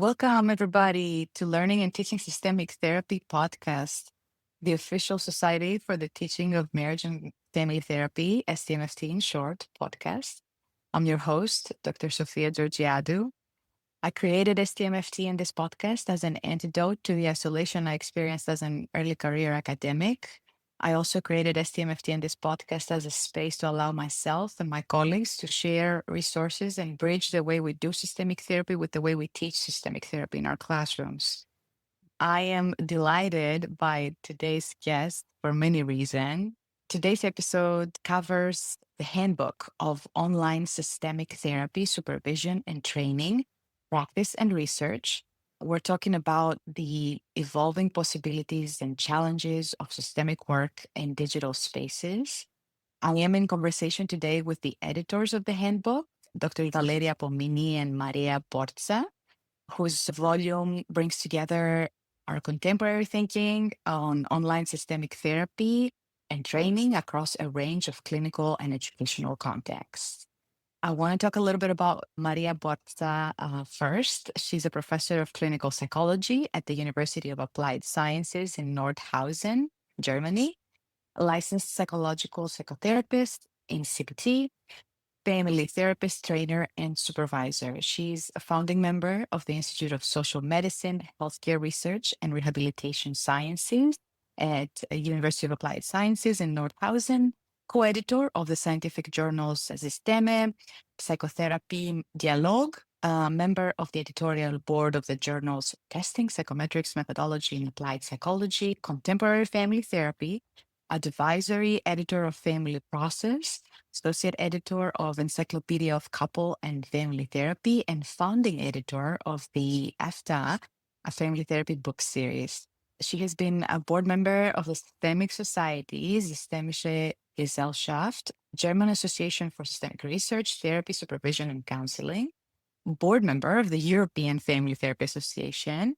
Welcome, everybody, to Learning and Teaching Systemic Therapy podcast, the official Society for the Teaching of Marriage and Family Therapy, STMFT in short, podcast. I'm your host, Dr. Sofia Georgiadou. I created STMFT in this podcast as an antidote to the isolation I experienced as an early career academic. I also created STMFT in this podcast as a space to allow myself and my colleagues to share resources and bridge the way we do systemic therapy with the way we teach systemic therapy in our classrooms. I am delighted by today's guest for many reasons. Today's episode covers the Handbook of Online Systemic Therapy Supervision and Training, Practice and Research. We're talking about the evolving possibilities and challenges of systemic work in digital spaces. I am in conversation today with the editors of the handbook, Dr. Valeria Pomini and Maria Borcsa, whose volume brings together our contemporary thinking on online systemic therapy and training across a range of clinical and educational contexts. I want to talk a little bit about Maria Borcsa first. She's a professor of clinical psychology at the University of Applied Sciences in Nordhausen, Germany, a licensed psychological psychotherapist in CBT, family therapist, trainer, and supervisor. She's a founding member of the Institute of Social Medicine, Healthcare Research, and Rehabilitation Sciences at University of Applied Sciences in Nordhausen, co-editor of the scientific journals Systeme, Psychotherapy Dialogue, member of the editorial board of the journals Testing, Psychometrics, Methodology, and Applied Psychology, Contemporary Family Therapy, advisory editor of Family Process, associate editor of Encyclopedia of Couple and Family Therapy, and founding editor of the EFTA, a family therapy book series. She has been a board member of the Systemic Society, Systemische Gesellschaft, German Association for Systemic Research, Therapy, Supervision, and Counseling, board member of the European Family Therapy Association,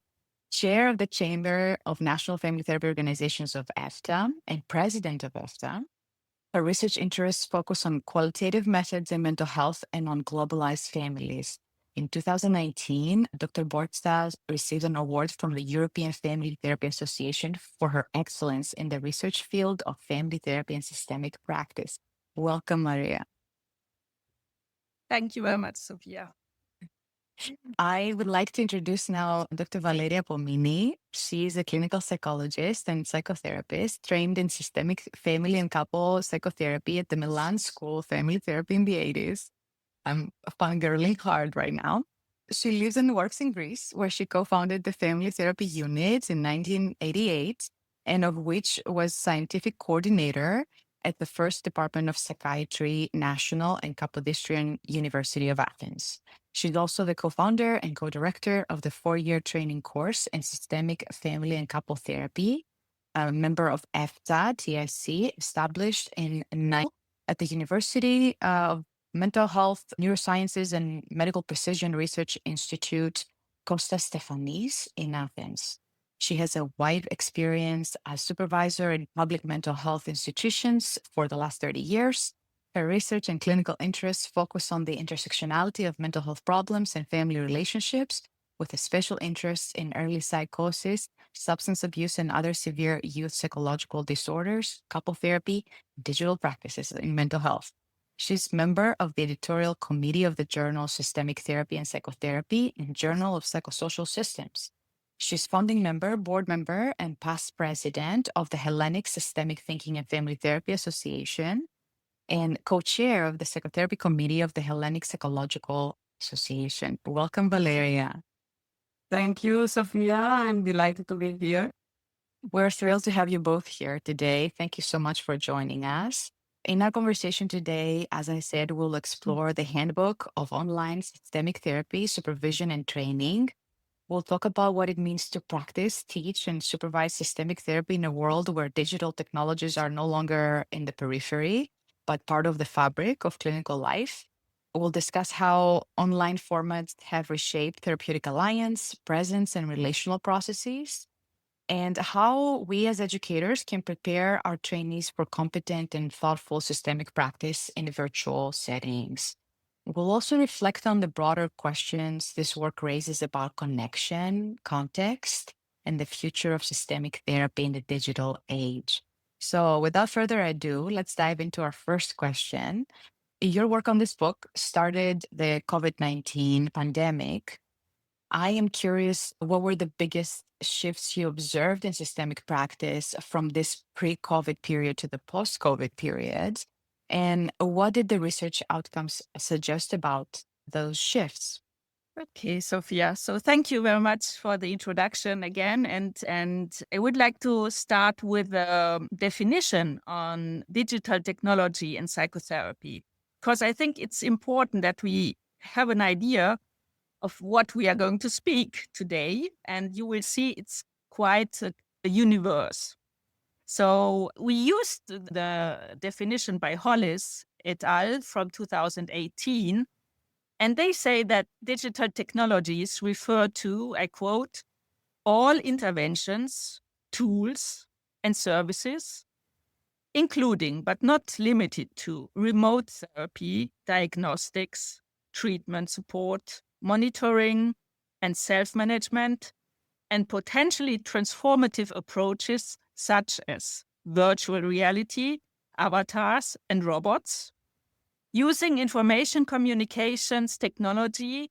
chair of the Chamber of National Family Therapy Organizations of EFTA, and president of EFTA. Her research interests focus on qualitative methods in mental health and on globalized families. In 2019, Dr. Borcsa received an award from the European Family Therapy Association for her excellence in the research field of family therapy and systemic practice. Welcome, Maria. Thank you very much, Sophia. I would like to introduce now Dr. Valeria Pomini. She's a clinical psychologist and psychotherapist trained in systemic family and couple psychotherapy at the Milan School of Family Therapy in the 80s. I'm fangirling hard right now. She lives and works in Greece, where she co-founded the Family Therapy Unit in 1988, and of which was scientific coordinator at the First Department of Psychiatry, National and Kapodistrian University of Athens. She's also the co-founder and co-director of the 4-year training course in systemic family and couple therapy, a member of EFTA-TIC, established in at the University of Mental Health, Neurosciences, and Medical Precision Research Institute, Costas Stefanis in Athens. She has a wide experience as supervisor in public mental health institutions for the last 30 years. Her research and clinical interests focus on the intersectionality of mental health problems and family relationships, with a special interest in early psychosis, substance abuse, and other severe youth psychological disorders, couple therapy, digital practices in mental health. She's member of the editorial committee of the journal Systemic Therapy and Psychotherapy and Journal of Psychosocial Systems. She's founding member, board member, and past president of the Hellenic Systemic Thinking and Family Therapy Association and co-chair of the Psychotherapy Committee of the Hellenic Psychological Association. Welcome, Valeria. Thank you, Sophia. I'm delighted to be here. We're thrilled to have you both here today. Thank you so much for joining us. In our conversation today, as I said, we'll explore the Handbook of Online Systemic Therapy, Supervision, and Training. We'll talk about what it means to practice, teach, and supervise systemic therapy in a world where digital technologies are no longer in the periphery, but part of the fabric of clinical life. We'll discuss how online formats have reshaped therapeutic alliance, presence, and relational processes, and how we as educators can prepare our trainees for competent and thoughtful systemic practice in virtual settings. We'll also reflect on the broader questions this work raises about connection, context, and the future of systemic therapy in the digital age. So, without further ado, let's dive into our first question. Your work on this book started the COVID-19 pandemic. I am curious, what were the biggest shifts you observed in systemic practice from this pre-COVID period to the post-COVID period? And what did the research outcomes suggest about those shifts? Okay, Sophia. So thank you very much for the introduction again. And I would like to start with a definition on digital technology and psychotherapy, because I think it's important that we have an idea of what we are going to speak today. And you will see it's quite a universe. So we used the definition by Hollis et al. From 2018. And they say that digital technologies refer to, I quote, all interventions, tools, and services, including but not limited to remote therapy, diagnostics, treatment support, monitoring, and self-management, and potentially transformative approaches such as virtual reality, avatars, and robots, using information communications technology,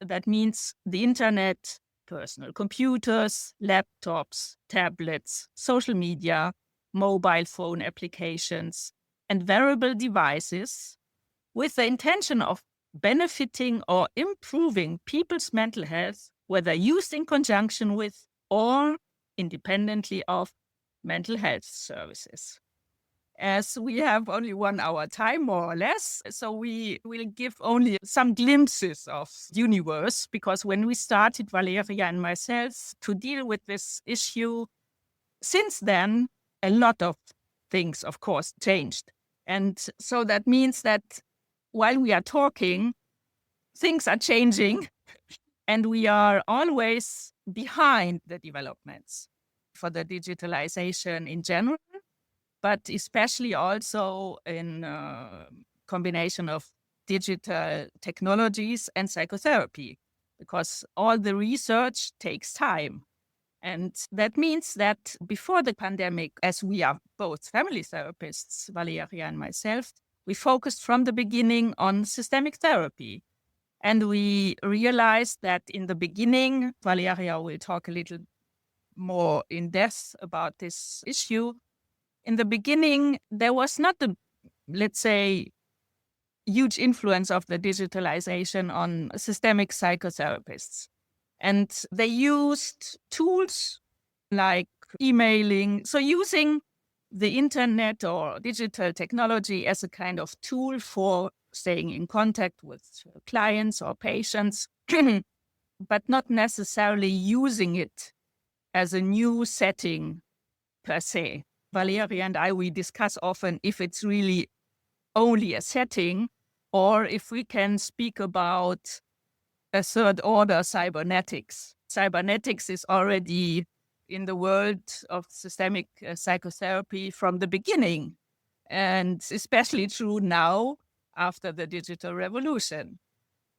that means the internet, personal computers, laptops, tablets, social media, mobile phone applications, and wearable devices, with the intention of benefiting or improving people's mental health, whether used in conjunction with or independently of mental health services. As we have only 1 hour time, more or less, so we will give only some glimpses of the universe, because when we started, Valeria and myself, to deal with this issue, since then, a lot of things, of course, changed. And so that means that while we are talking, things are changing, and we are always behind the developments for the digitalization in general, but especially also in combination of digital technologies and psychotherapy, because all the research takes time. And that means that before the pandemic, as we are both family therapists, Valeria and myself, we focused from the beginning on systemic therapy. And we realized that in the beginning, Valeria will talk a little more in depth about this issue. In the beginning, there was not the, let's say, huge influence of the digitalization on systemic psychotherapists. And they used tools like emailing, so using the internet or digital technology as a kind of tool for staying in contact with clients or patients, but not necessarily using it as a new setting per se. Valeria and I, we discuss often if it's really only a setting, or if we can speak about a third order cybernetics. Cybernetics is already in the world of systemic psychotherapy from the beginning, and especially true now after the digital revolution.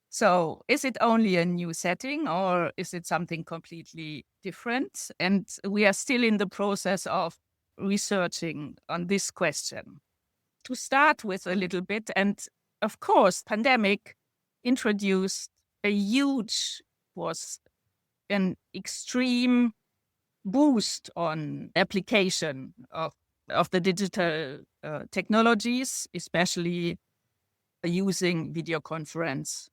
So is it only a new setting, or is it something completely different? And we are still in the process of researching on this question. To start with a little bit, and of course, pandemic introduced was an extreme boost on application of the digital technologies, especially using video conference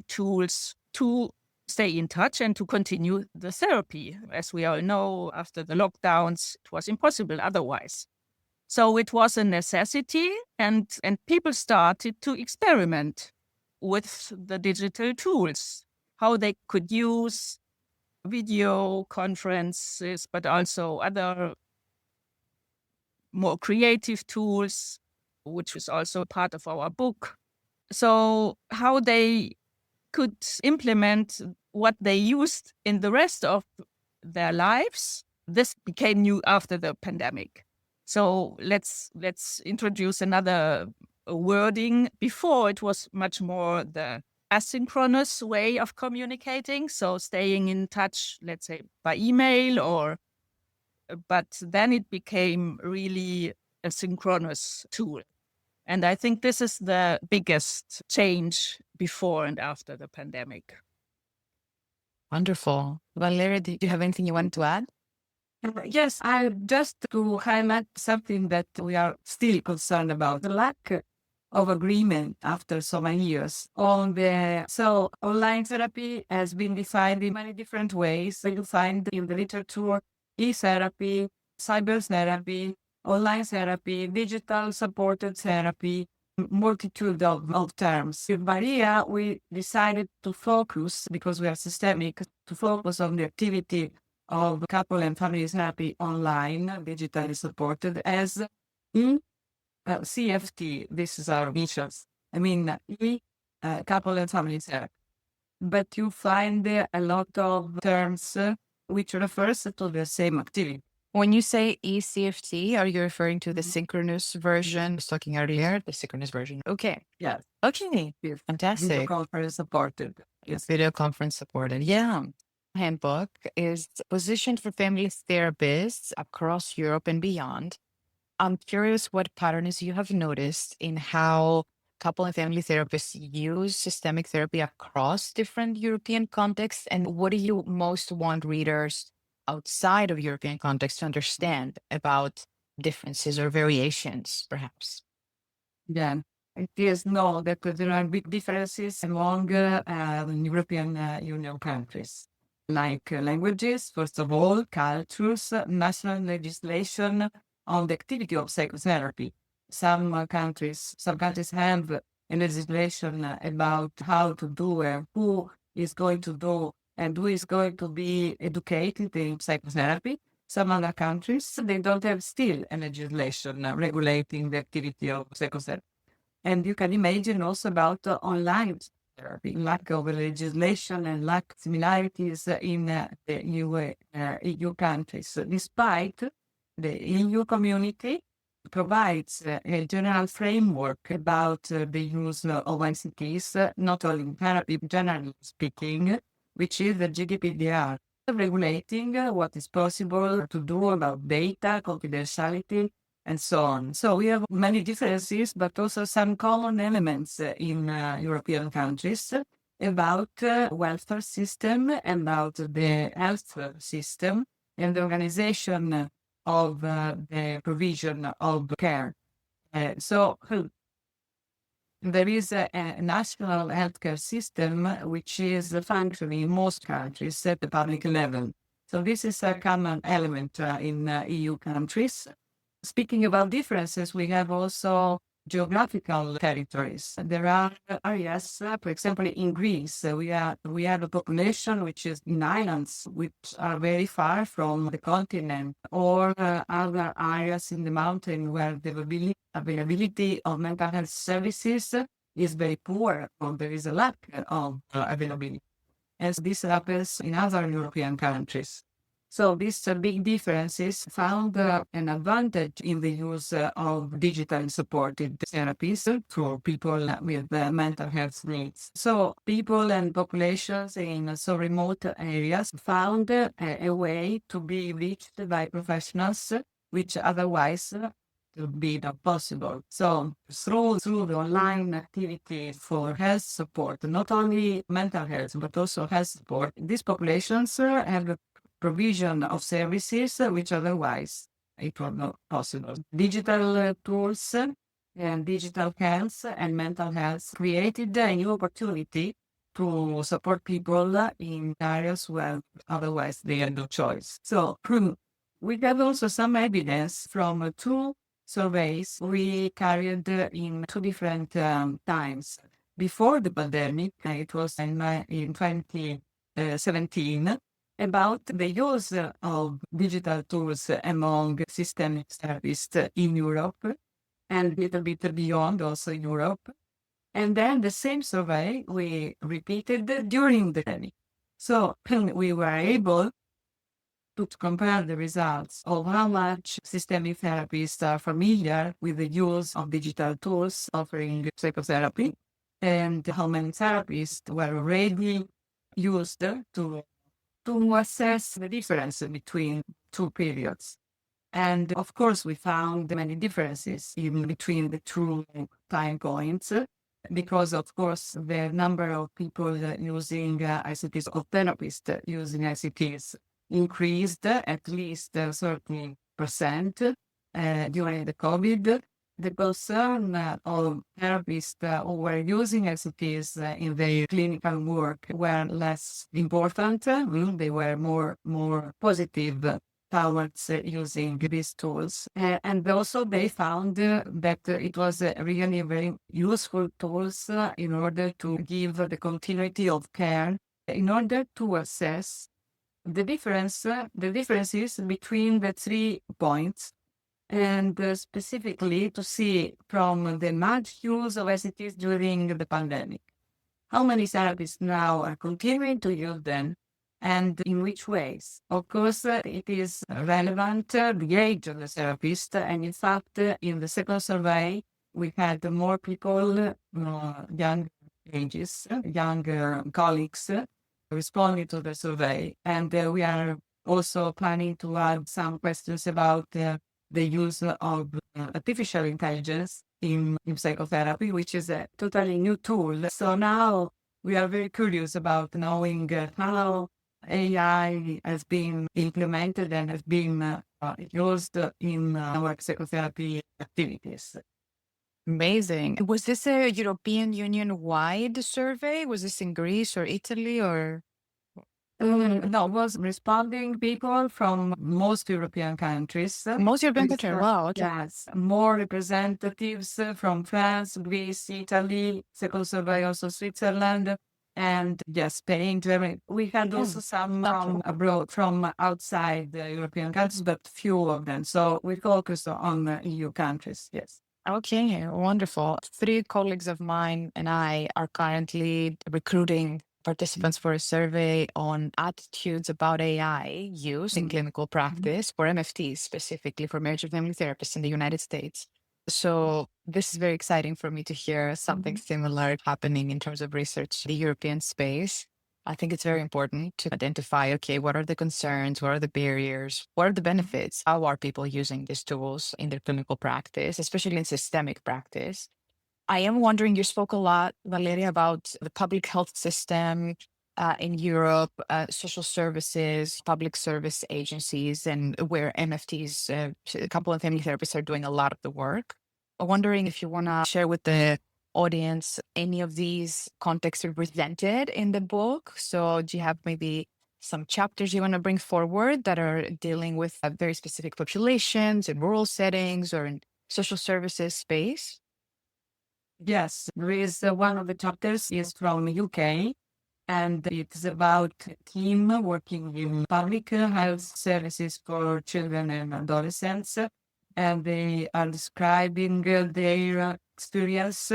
tools to stay in touch and to continue the therapy. As we all know, after the lockdowns, it was impossible otherwise. So it was a necessity, and people started to experiment with the digital tools, how they could use video conferences, but also other more creative tools, which is also part of our book. So how they could implement what they used in the rest of their lives, this became new after the pandemic. So let's introduce another wording. Before, it was much more the asynchronous way of communicating, so staying in touch, let's say, by email but then it became really a synchronous tool. And I think this is the biggest change before and after the pandemic. Wonderful. Valeria, do you have anything you want to add? Yes, I just to highlight something that we are still concerned about, the lack of agreement after so many years so online therapy has been defined in many different ways. So you find in the literature e-therapy, cyber therapy, online therapy, digital supported therapy, multitude of terms. With Maria, we decided to focus, because we are systemic, to focus on the activity of couple and family therapy online, digitally supported, as CFT. This is our missions. I mean, couple and family therapy. But you find a lot of terms which refers to the same activity. When you say ECFT, are you referring to the synchronous version? I was talking earlier, the synchronous version. Okay. Yes. Okay. Yes. Fantastic. Video conference supported. Yes. Video conference supported. Yeah. Handbook is positioned for family therapists across Europe and beyond. I'm curious what patterns you have noticed in how couple and family therapists use systemic therapy across different European contexts, and what do you most want readers outside of European context to understand about differences or variations, perhaps? Yeah, it is known that there are big differences among European Union countries, like languages, first of all, cultures, national legislation on the activity of psychotherapy. Some countries have a legislation about how to do and who is going to do and who is going to be educated in psychotherapy. Some other countries, they don't have still a legislation regulating the activity of psychotherapy. And you can imagine also about online therapy, lack of legislation and lack of similarities in the EU countries, despite the EU community provides a general framework about the use of ICTs, not only in therapy, generally speaking, which is the GDPR, regulating what is possible to do about data, confidentiality, and so on. So we have many differences, but also some common elements in European countries about welfare system, about the health system, and the organization of the provision of care. So there is a national healthcare system which is functioning in most countries at the public level. So this is a common element in EU countries. Speaking about differences, we have also geographical territories. There are areas, for example, in Greece, we have a population which is in islands, which are very far from the continent, or other areas in the mountain where the availability of mental health services is very poor, or there is a lack of availability. As this happens in other European countries. So these big differences found an advantage in the use of digitally supported therapies for people with mental health needs. So people and populations in so remote areas found a way to be reached by professionals which otherwise would be not possible. So through the online activity for health support, not only mental health, but also health support, these populations have a provision of services which otherwise it was not possible. Digital tools and digital health and mental health created a new opportunity to support people in areas where otherwise they had no choice. So we have also some evidence from two surveys we carried in two different times. Before the pandemic, it was in 2017, about the use of digital tools among systemic therapists in Europe and a little bit beyond also in Europe. And then the same survey we repeated during the pandemic. So we were able to compare the results of how much systemic therapists are familiar with the use of digital tools offering psychotherapy and how many therapists were already used to assess the difference between two periods. And of course, we found many differences in between the two time points because, of course, the number of people using ICTs or therapists using ICTs increased at least 30% during the COVID. The concern of therapists who were using ICTs in their clinical work were less important. They were more positive towards using these tools. And also they found that it was really very useful tools in order to give the continuity of care, in order to assess the differences between the 3 points, and specifically to see from the much use of ICTs during the pandemic, how many therapists now are continuing to use them and in which ways. Of course, it is relevant the age of the therapist, and in fact, in the second survey, we had more people, young ages, younger colleagues responding to the survey, and we are also planning to add some questions about the use of artificial intelligence in psychotherapy, which is a totally new tool. So now we are very curious about knowing how AI has been implemented and has been used in our psychotherapy activities. Amazing. Was this a European Union-wide survey? Was this in Greece or Italy or? No, it was responding people from most European countries. Most European countries, wow. Okay. Yes, more representatives from France, Greece, Italy, second survey also Switzerland, and yes, Spain, Germany. We had also some from abroad, from outside the European countries, but few of them. So we focused on EU countries, yes. Okay, wonderful. 3 colleagues of mine and I are currently recruiting participants for a survey on attitudes about AI use in clinical practice for MFTs, specifically for marriage and family therapists in the United States. So this is very exciting for me to hear something similar happening in terms of research in the European space. I think it's very important to identify, okay, what are the concerns? What are the barriers? What are the benefits? How are people using these tools in their clinical practice, especially in systemic practice? I am wondering, you spoke a lot, Valeria, about the public health system in Europe, social services, public service agencies, and where MFTs, couple and family therapists, are doing a lot of the work. I'm wondering if you want to share with the audience any of these contexts represented in the book. So do you have maybe some chapters you want to bring forward that are dealing with very specific populations in rural settings or in social services space? Yes, there is one of the chapters is from UK, and it's about a team working in public health services for children and adolescents, and they are describing their experience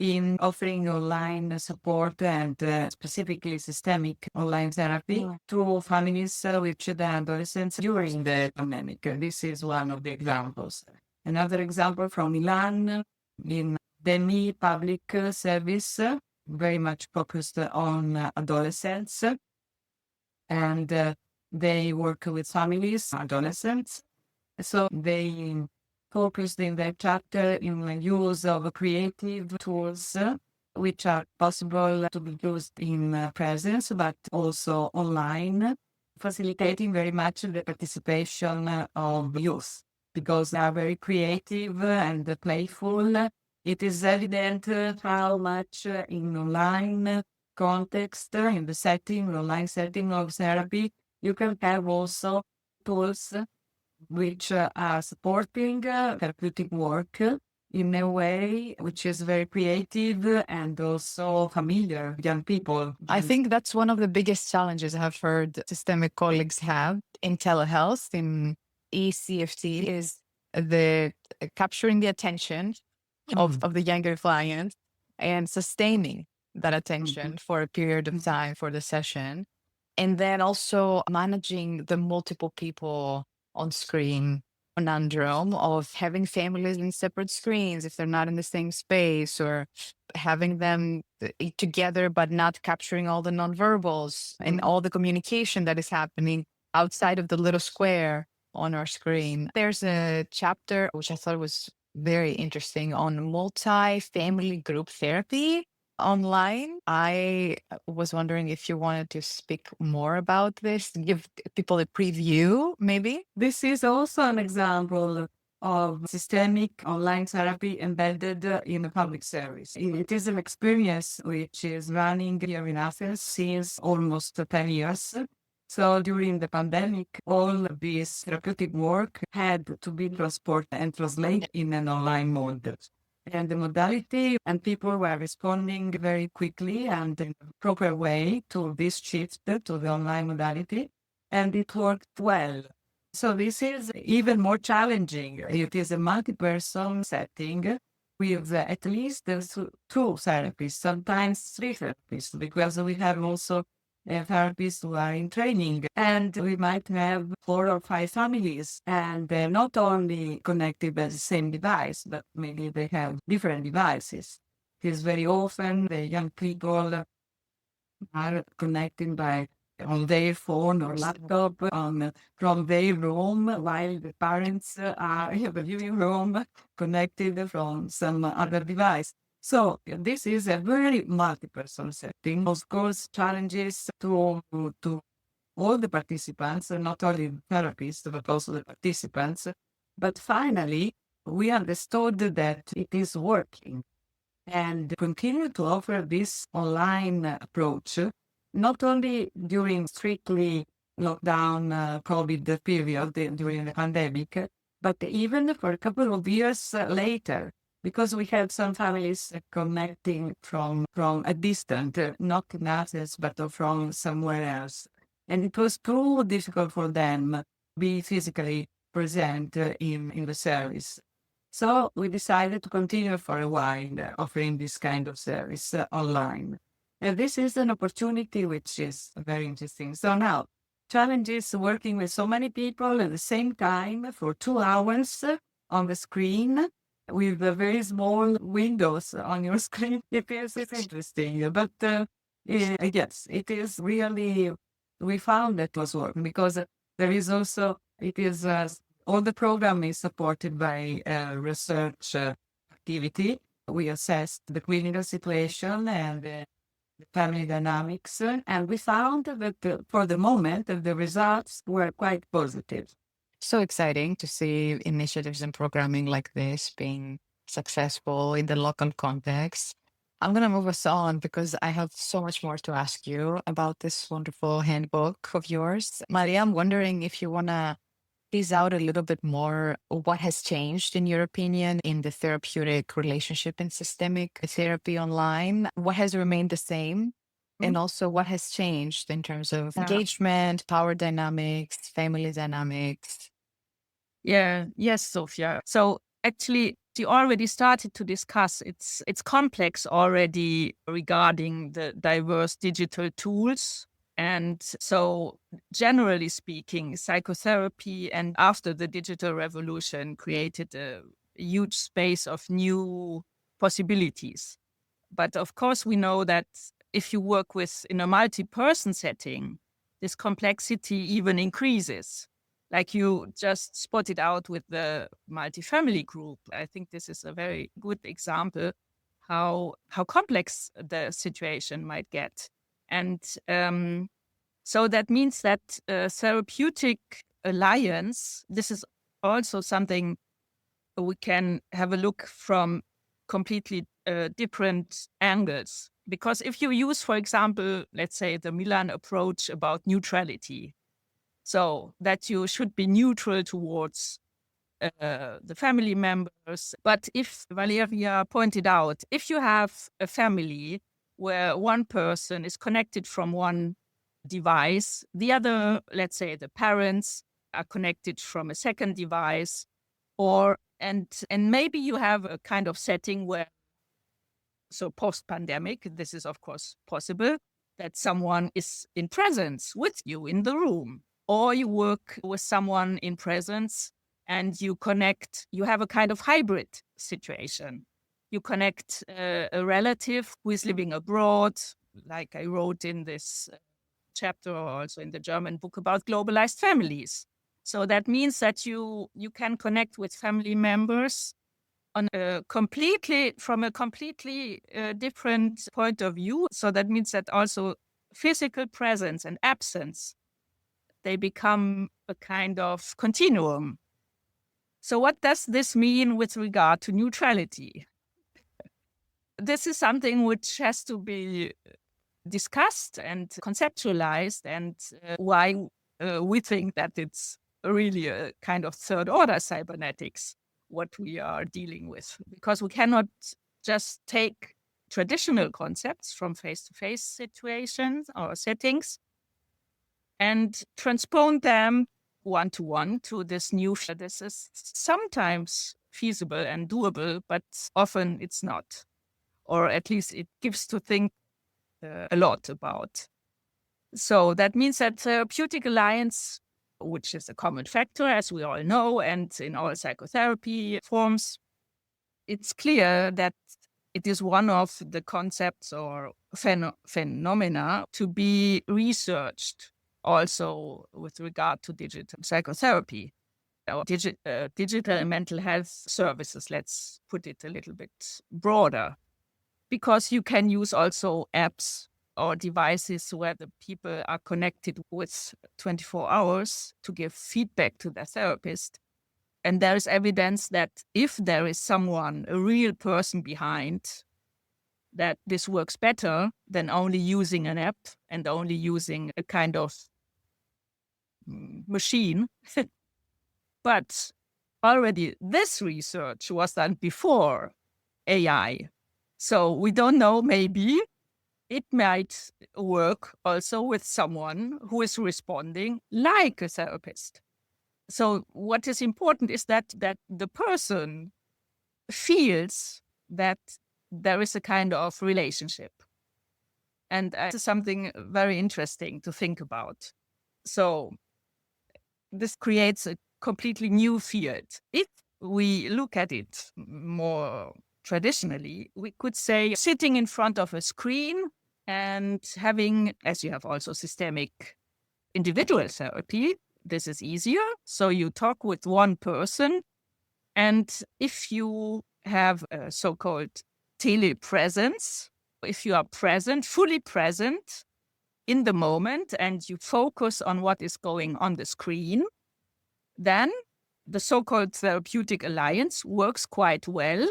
in offering online support and specifically systemic online therapy to families with children and adolescents during the pandemic. This is one of the examples. Another example from Milan, in Demi public service, very much focused on adolescents, and they work with families, adolescents. So they focused in their chapter in the use of creative tools, which are possible to be used in presence, but also online, facilitating very much the participation of youth, because they are very creative and playful. It is evident how much in online context, in the setting, online setting of therapy, you can have also tools which are supporting therapeutic work in a way which is very creative and also familiar with young people. I think that's one of the biggest challenges I've heard systemic colleagues have in telehealth, in ECFT, is the capturing the attention of the younger client and sustaining that attention for a period of time for the session. And then also managing the multiple people on screen conundrum of having families in separate screens if they're not in the same space, or having them together but not capturing all the nonverbals and all the communication that is happening outside of the little square on our screen. There's a chapter which I thought was very interesting on multi-family group therapy online. I was wondering if you wanted to speak more about this, give people a preview, maybe. This is also an example of systemic online therapy embedded in a public service. It is an experience which is running here in Athens since almost 10 years. So during the pandemic, all of this therapeutic work had to be transported and translated in an online mode. And the modality and people were responding very quickly and in a proper way to this shift to the online modality. And it worked well. So this is even more challenging. It is a multi-person setting with at least two therapists, sometimes three therapists, because we have also therapists who are in training, and we might have 4 or 5 families, and they're not only connected by the same device, but maybe they have different devices. It is very often the young people are connected by on their phone or laptop from their room, while the parents are in the living room connected from some other device. So this is a very multi-person setting. Of course, challenges to all the participants, not only the therapists, but also the participants. But finally, we understood that it is working and continue to offer this online approach, not only during strictly lockdown COVID period during the pandemic, but even for a couple of years later, because we had some families connecting from a distance, not in Athens, but from somewhere else. And it was too difficult for them to be physically present in the service. So we decided to continue for a while offering this kind of service online. And this is an opportunity which is very interesting. So now, challenge is working with so many people at the same time for 2 hours on the screen with very small windows on your screen. It's interesting, but yes, it is really, we found that was working because there is also, it is, all the program is supported by research activity. We assessed the clinical situation and the family dynamics, and we found that for the moment, the results were quite positive. So exciting to see initiatives and programming like this being successful in the local context. I'm going to move us on because I have so much more to ask you about this wonderful handbook of yours. Maria, I'm wondering if you want to tease out a little bit more what has changed, in your opinion, in the therapeutic relationship in systemic therapy online. What has remained the same? And also what has changed in terms of engagement, power dynamics, family dynamics? Yes, Sophia. So actually, you already started to discuss it's complex already regarding the diverse digital tools. And so generally speaking, psychotherapy and after the digital revolution created a huge space of new possibilities. But of course, we know that if you work in a multi-person setting, this complexity even increases. Like you just spotted out with the multi-family group. I think this is a very good example how complex the situation might get. And so that means that therapeutic alliance, this is also something we can have a look from completely different angles. Because if you use, for example, let's say the Milan approach about neutrality, so that you should be neutral towards the family members. But if Valeria pointed out, if you have a family where one person is connected from one device, the other, let's say the parents, are connected from a second device, and maybe you have a kind of setting where, so post-pandemic, this is of course possible, that someone is in presence with you in the room, or you work with someone in presence and you connect, you have a kind of hybrid situation. You connect a relative who is living abroad, like I wrote in this chapter or also in the German book about globalized families. So that means that you can connect with family members on from a completely different point of view. So that means that also physical presence and absence, they become a kind of continuum. So what does this mean with regard to neutrality? This is something which has to be discussed and conceptualized, and why we think that it's really a kind of third order cybernetics, what we are dealing with, because we cannot just take traditional concepts from face-to-face situations or settings and transpose them one-to-one to this new. This is sometimes feasible and doable, but often it's not, or at least it gives to think a lot about. So that means that therapeutic alliance, which is a common factor, as we all know, and in all psychotherapy forms, it's clear that it is one of the concepts or phenomena to be researched also with regard to digital psychotherapy or digital and mental health services. Let's put it a little bit broader, because you can use also apps or devices where the people are connected with 24 hours to give feedback to their therapist. And there is evidence that if there is someone, a real person behind, that this works better than only using an app and only using a kind of machine. But already this research was done before AI. So we don't know, maybe it might work also with someone who is responding like a therapist. So what is important is that the person feels that there is a kind of relationship. And this is something very interesting to think about. So this creates a completely new field. If we look at it more traditionally, we could say sitting in front of a screen and having, as you have also systemic individual therapy, this is easier. So you talk with one person, and if you have a so-called telepresence, if you are present, fully present in the moment, and you focus on what is going on the screen, then the so-called therapeutic alliance works quite well.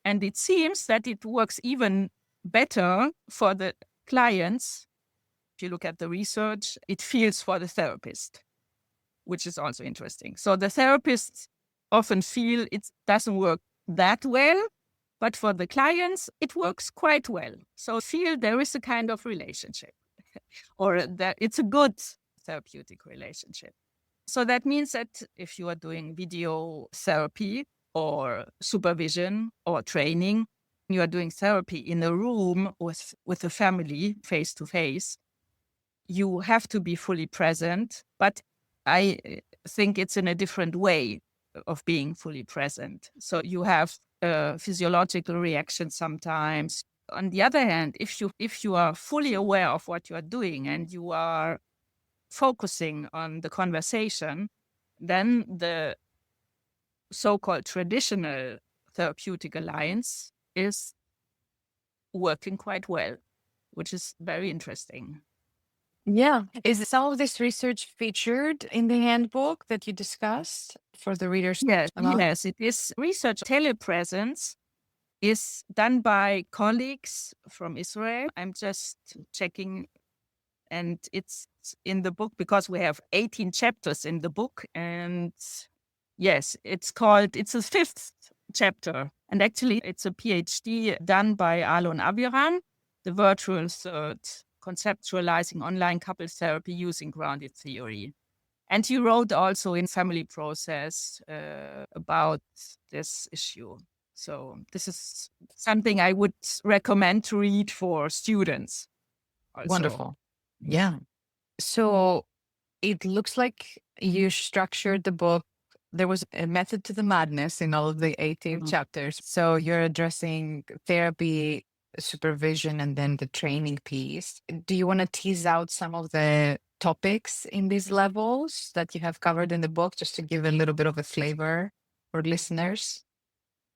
And it seems that it works even better for the clients. If you look at the research, it feels for the therapist, which is also interesting. So the therapists often feel it doesn't work that well, but for the clients, it works quite well. So feel there is a kind of relationship or that it's a good therapeutic relationship. So that means that if you are doing video therapy or supervision or training, you are doing therapy in a room with a family face to face, you have to be fully present. But I think it's in a different way of being fully present. So you have a physiological reaction sometimes. On the other hand, if you are fully aware of what you are doing and you are focusing on the conversation, then the so-called traditional therapeutic alliance is working quite well, which is very interesting. Yeah. Is some of this research featured in the handbook that you discussed for the readers? Yes, it is. Research telepresence is done by colleagues from Israel. I'm just checking, and it's in the book because we have 18 chapters in the book. And yes, it's a fifth chapter. And actually, it's a PhD done by Alon Aviram, the virtual third, conceptualizing online couple therapy using grounded theory. And he wrote also in Family Process about this issue. So this is something I would recommend to read for students. also. Wonderful. Yeah. So it looks like you structured the book. There was a method to the madness in all of the 18 chapters. So you're addressing therapy, supervision, and then the training piece. Do you want to tease out some of the topics in these levels that you have covered in the book, just to give a little bit of a flavor for listeners?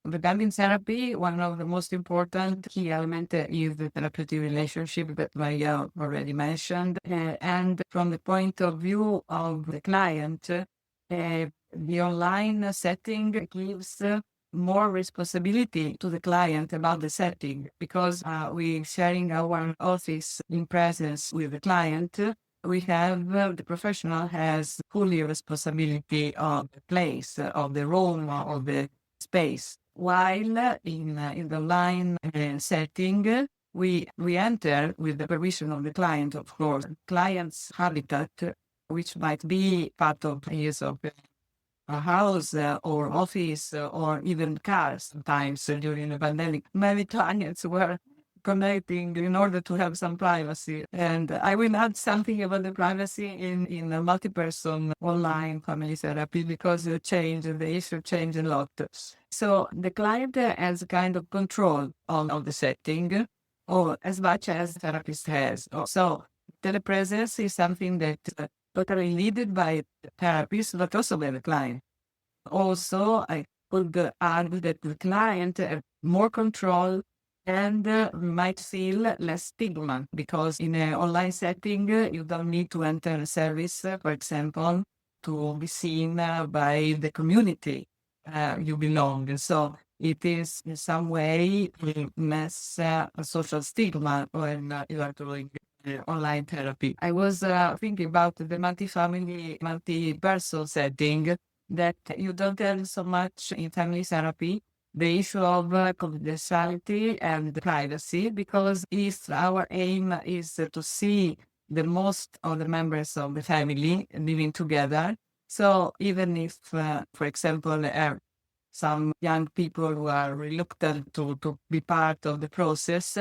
Regarding therapy, one of the most important key elements is the therapeutic relationship that Maria already mentioned. And from the point of view of the client, the online setting gives more responsibility to the client about the setting, because we sharing our office in presence with the client. We have the professional has fully responsibility of the place, of the room, of the space. While in the online setting, we enter with the permission of the client, of course. Client's habitat, which might be part of his of a house or office or even car. Sometimes during the pandemic, many clients were connecting in order to have some privacy. And I will add something about the privacy in a multi-person online family therapy, because the issue changed a lot. So the client has a kind of control of the setting, or as much as the therapist has. So telepresence is something that totally needed by the therapist, but also by the client. Also, I could argue that the client have more control and might feel less stigma, because in an online setting, you don't need to enter a service, for example, to be seen by the community you belong. So it is in some way less a social stigma when you are doing online therapy. I was thinking about the multi-family, multi-person setting, that you don't have so much in family therapy, the issue of confidentiality and privacy, because if our aim is to see the most of the members of the family living together, so even if, for example, some young people who are reluctant to be part of the process,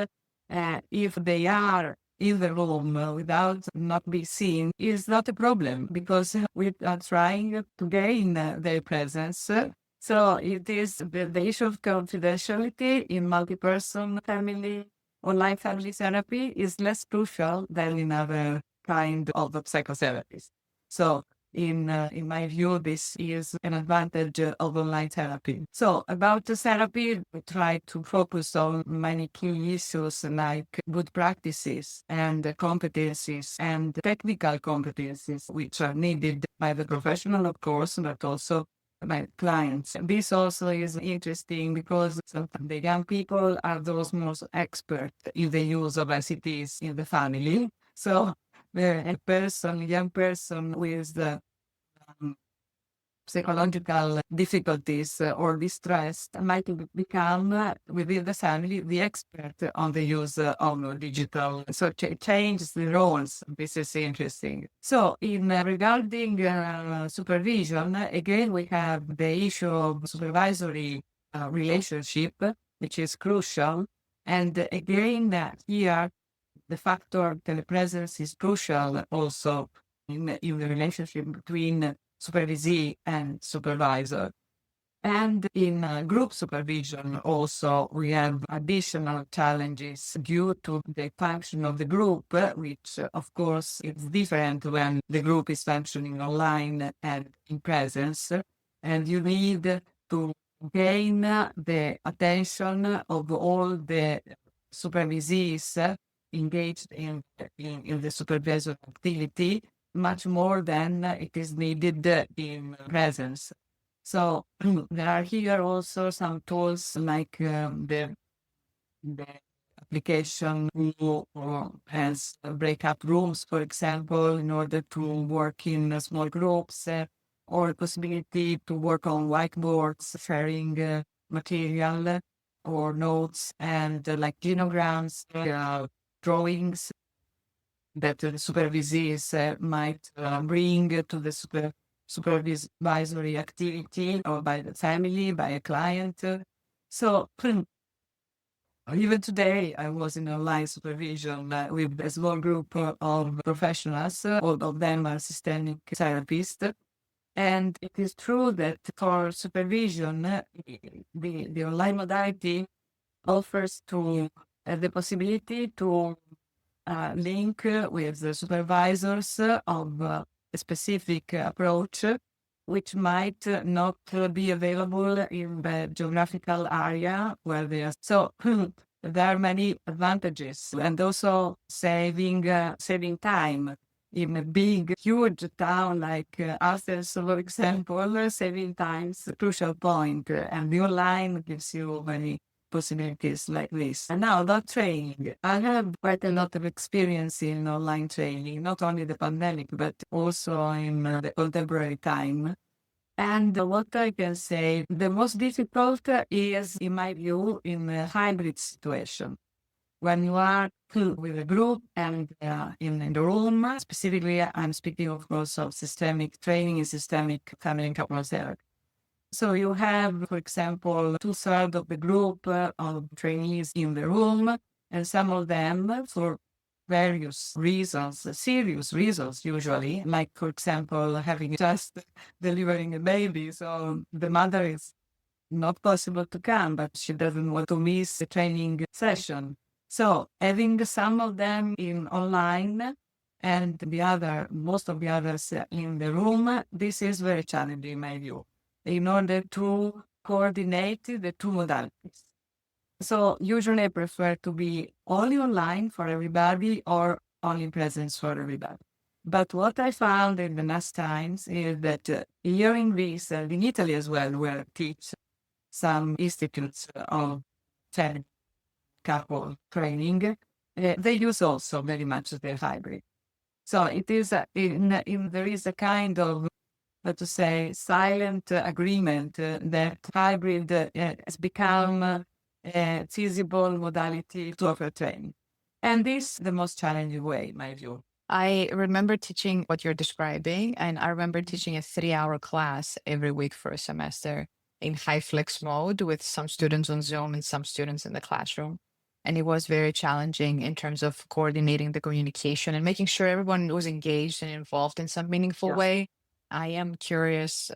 if they are in the room without not be seen, is not a problem, because we are trying to gain their presence. So it is the issue of confidentiality in multi-person family, online family therapy is less crucial than in other kind of psychotherapies. So in my view, this is an advantage of online therapy. So about the therapy, we try to focus on many key issues like good practices and competencies and technical competencies, which are needed by the professional, of course, but also by clients. This also is interesting because sometimes the young people are those most expert in the use of ICTs in the family. So a young person with the psychological difficulties or distress might become within the family the expert on the use of digital. So change the roles. This is interesting. So in regarding supervision, again, we have the issue of supervisory relationship, which is crucial. And again, here, the factor telepresence is crucial also in the relationship between supervisee and supervisor. And in group supervision also, we have additional challenges due to the function of the group, which of course is different when the group is functioning online and in presence. And you need to gain the attention of all the supervisees engaged in the supervisory activity, much more than it is needed in presence. So there are here also some tools like the application who has breakout rooms, for example, in order to work in small groups, or possibility to work on whiteboards, sharing material or notes, and like genograms, drawings that the supervisees might bring to the supervisory activity, or by the family, by a client. So Even today, I was in online supervision with a small group of professionals. All of them are systemic therapists. And it is true that for supervision, the online modality offers to the possibility to link with the supervisors of a specific approach, which might not be available in the geographical area where they are. So there are many advantages, and also saving time. In a big, huge town like Athens, for example, saving time is a crucial point, and the online gives you many possibilities like this. And now about training. I have quite a lot of experience in online training, not only the pandemic, but also in the contemporary time. And what I can say, the most difficult is, in my view, in a hybrid situation. When you are with a group and in the room, specifically, I'm speaking, of course, of systemic training and systemic family and couple therapy. So you have, for example, 2/3 of the group of trainees in the room, and some of them, for various reasons, serious reasons usually, like, for example, having just delivering a baby. So the mother is not possible to come, but she doesn't want to miss the training session. So having some of them in online and most of the others in the room, this is very challenging in my view, in order to coordinate the two modalities. So usually I prefer to be only online for everybody or only presence for everybody. But what I found in the last times is that hearing this, in Italy as well, where I teach some institutes of couple training, they use also very much the hybrid. So it is there is a kind of, let's say, silent agreement that hybrid has become a feasible modality to offer training. And this is the most challenging way, in my view. I remember teaching what you're describing, and I remember teaching a 3-hour class every week for a semester in high flex mode with some students on Zoom and some students in the classroom. And it was very challenging in terms of coordinating the communication and making sure everyone was engaged and involved in some meaningful way. I am curious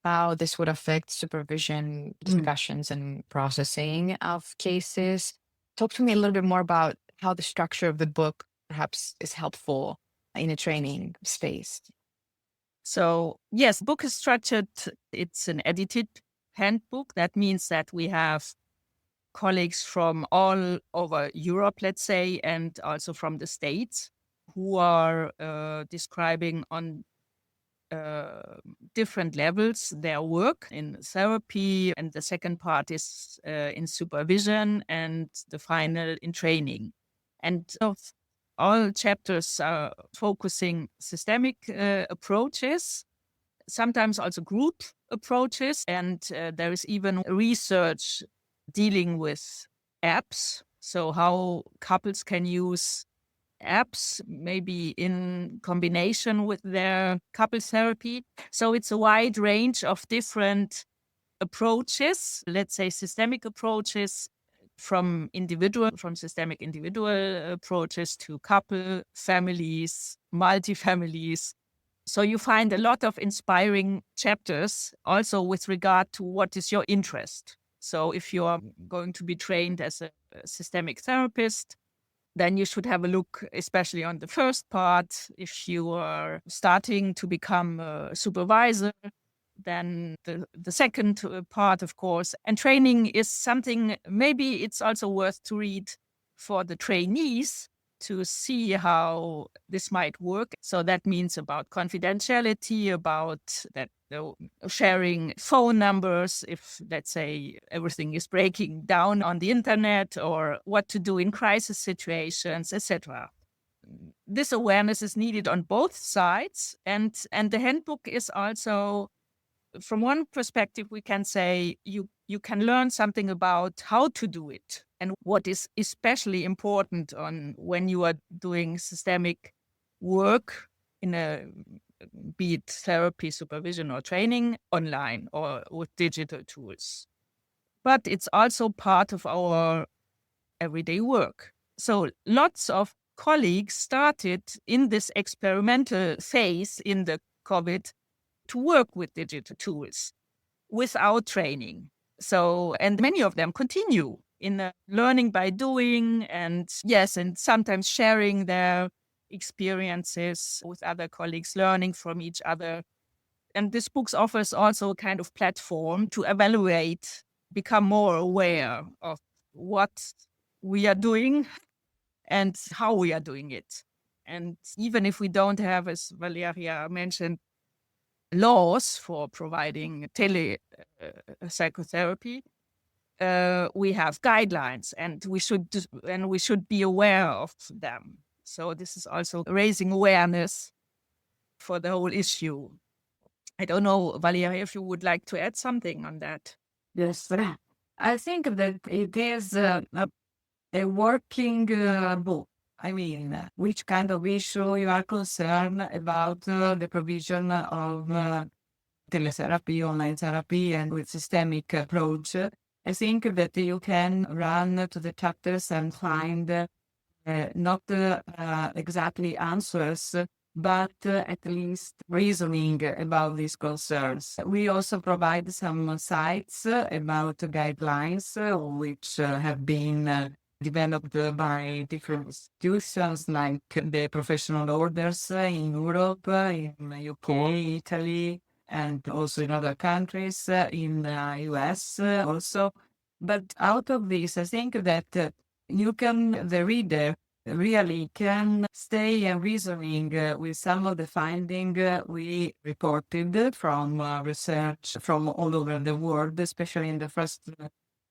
how this would affect supervision discussions and processing of cases. Talk to me a little bit more about how the structure of the book perhaps is helpful in a training space. So yes, book is structured. It's an edited handbook. That means that we have colleagues from all over Europe, let's say, and also from the States who are describing on different levels their work in therapy, and the second part is in supervision, and the final in training. And all chapters are focusing systemic approaches, sometimes also group approaches, and there is even research dealing with apps. So how couples can use apps, maybe in combination with their couples therapy. So it's a wide range of different approaches, let's say systemic approaches, from systemic individual approaches to couple, families, multi-families. So you find a lot of inspiring chapters also with regard to what is your interest. So if you are going to be trained as a systemic therapist, then you should have a look, especially on the first part. If you are starting to become a supervisor, then the second part, of course. And training is something, maybe it's also worth to read for the trainees to see how this might work. So that means about confidentiality, about that sharing phone numbers if, let's say, everything is breaking down on the internet, or what to do in crisis situations, etc. This awareness is needed on both sides, and the handbook is also, from one perspective, we can say you can learn something about how to do it and what is especially important on when you are doing systemic work in a, be it therapy, supervision, or training online or with digital tools. but it's also part of our everyday work. So lots of colleagues started in this experimental phase in the COVID to work with digital tools without training. So, and many of them continue in learning by doing, and yes, and sometimes sharing their experiences with other colleagues, learning from each other. And this book offers also a kind of platform to evaluate, become more aware of what we are doing and how we are doing it. And even if we don't have, as Valeria mentioned, laws for providing psychotherapy, we have guidelines, and we should be aware of them. So this is also raising awareness for the whole issue. I don't know, Valeria, if you would like to add something on that. Yes, I think that it is a working book. I mean, which kind of issue you are concerned about the provision of teletherapy, online therapy, and with systemic approach. I think that you can run to the chapters and find not exactly answers, but at least reasoning about these concerns. We also provide some sites about guidelines, which have been developed by different institutions like the professional orders in Europe, in UK, Italy, and also in other countries, in the US also. But out of this, I think that the reader really can stay reasoning with some of the findings we reported from research from all over the world, especially in the first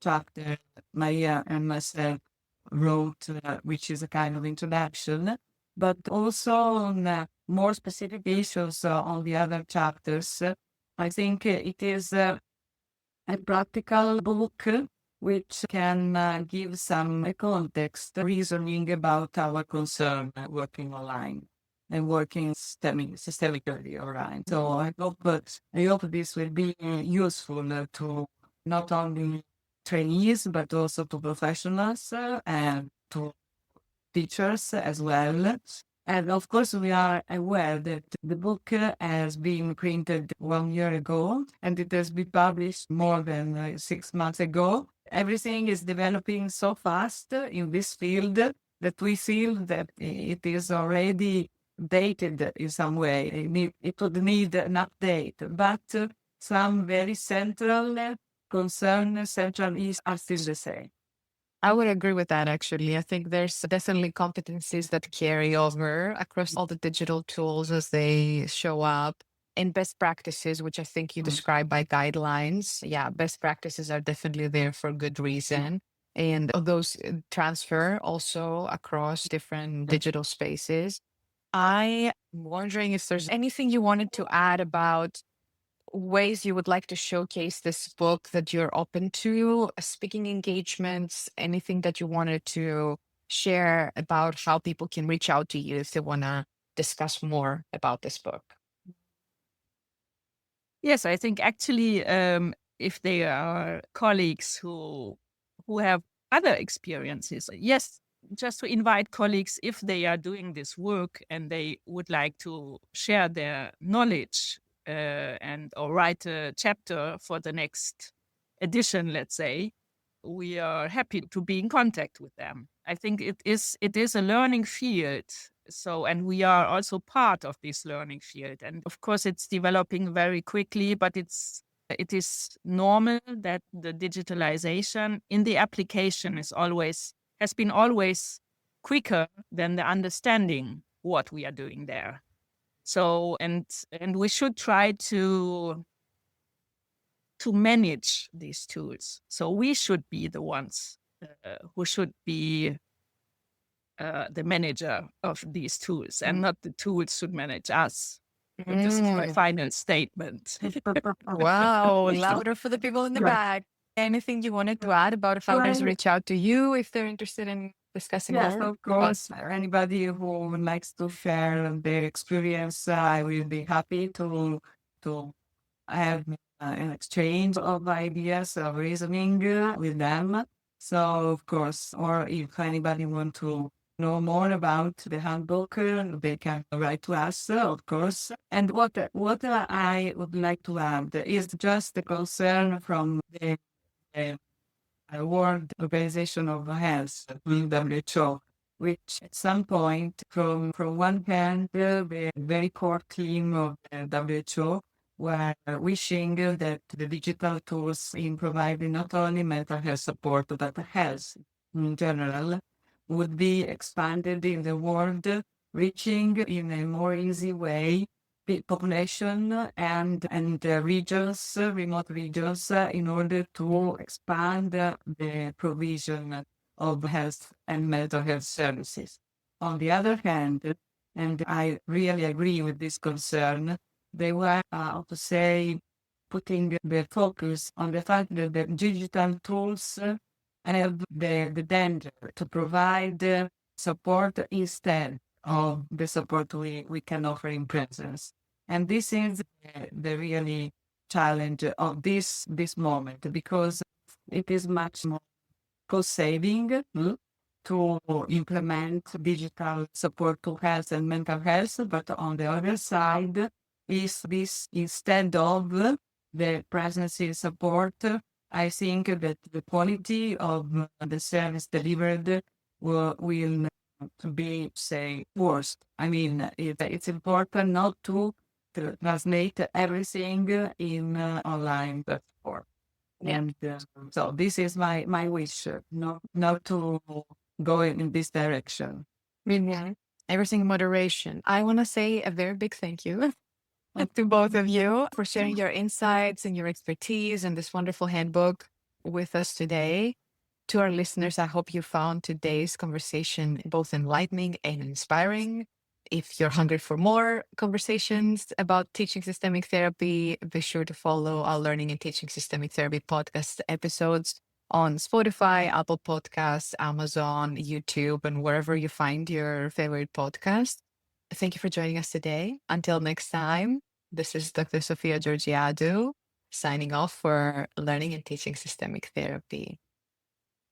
chapter Maria and myself wrote, which is a kind of introduction, but also on more specific issues on the other chapters. I think it is a practical book which can give some context, reasoning about our concern working online and working systemically online. So I hope this will be useful to not only trainees, but also to professionals and to teachers as well. And of course, we are aware that the book has been printed 1 year ago, and it has been published more than 6 months ago. Everything is developing so fast in this field that we feel that it is already dated in some way. It would need an update, but some very central issues are still the same. I would agree with that, actually. I think there's definitely competencies that carry over across all the digital tools as they show up, and best practices, which I think you describe by guidelines. Yeah, best practices are definitely there for good reason. And those transfer also across different digital spaces. I'm wondering if there's anything you wanted to add about ways you would like to showcase this book, that you're open to speaking engagements, anything that you wanted to share about how people can reach out to you if they want to discuss more about this book. Yes, I think actually, if there are colleagues who have other experiences, yes, just to invite colleagues, if they are doing this work and they would like to share their knowledge or write a chapter for the next edition, let's say, we are happy to be in contact with them. I think it is a learning field. So, and we are also part of this learning field. And of course, it's developing very quickly, but it is normal that the digitalization in the application has been always quicker than the understanding what we are doing there. So, and we should try to manage these tools. So we should be the ones who should be the manager of these tools, and not the tools should manage us. This is my final statement. Wow, louder for the people in the back. Anything you wanted to add about how others reach out to you if they're interested in discussing Yes, more? of course. Anybody who likes to share their experience, I will be happy to have an exchange of ideas, of reasoning with them. So, of course, or if anybody want to know more about the handbook, they can write to us, of course. And what I would like to add is just the concern from the World Organization of Health, WHO, which at some point, from one hand, the very core team of the WHO were wishing that the digital tools in providing not only mental health support, but health in general, would be expanded in the world, reaching in a more easy way the population and regions, remote regions, in order to expand the provision of health and mental health services. On the other hand, and I really agree with this concern, they were, to say, putting the focus on the fact that the digital tools have the danger to provide support instead of the support we can offer in presence. And this is the really challenge of this moment, because it is much more cost-saving to implement digital support to health and mental health, but on the other side is this, instead of the presence in support, I think that the quality of the service delivered will be, say, worse. I mean, it's important not to translate everything in online platform. Yeah. And so this is my wish, not to go in this direction. Yeah. Everything in moderation. I want to say a very big thank you to both of you for sharing your insights and your expertise and this wonderful handbook with us today. To our listeners, I hope you found today's conversation both enlightening and inspiring. If you're hungry for more conversations about teaching systemic therapy, be sure to follow our Learning and Teaching Systemic Therapy podcast episodes on Spotify, Apple Podcasts, Amazon, YouTube, and wherever you find your favorite podcast. Thank you for joining us today. Until next time, this is Dr. Sofia Georgiadou signing off for Learning and Teaching Systemic Therapy.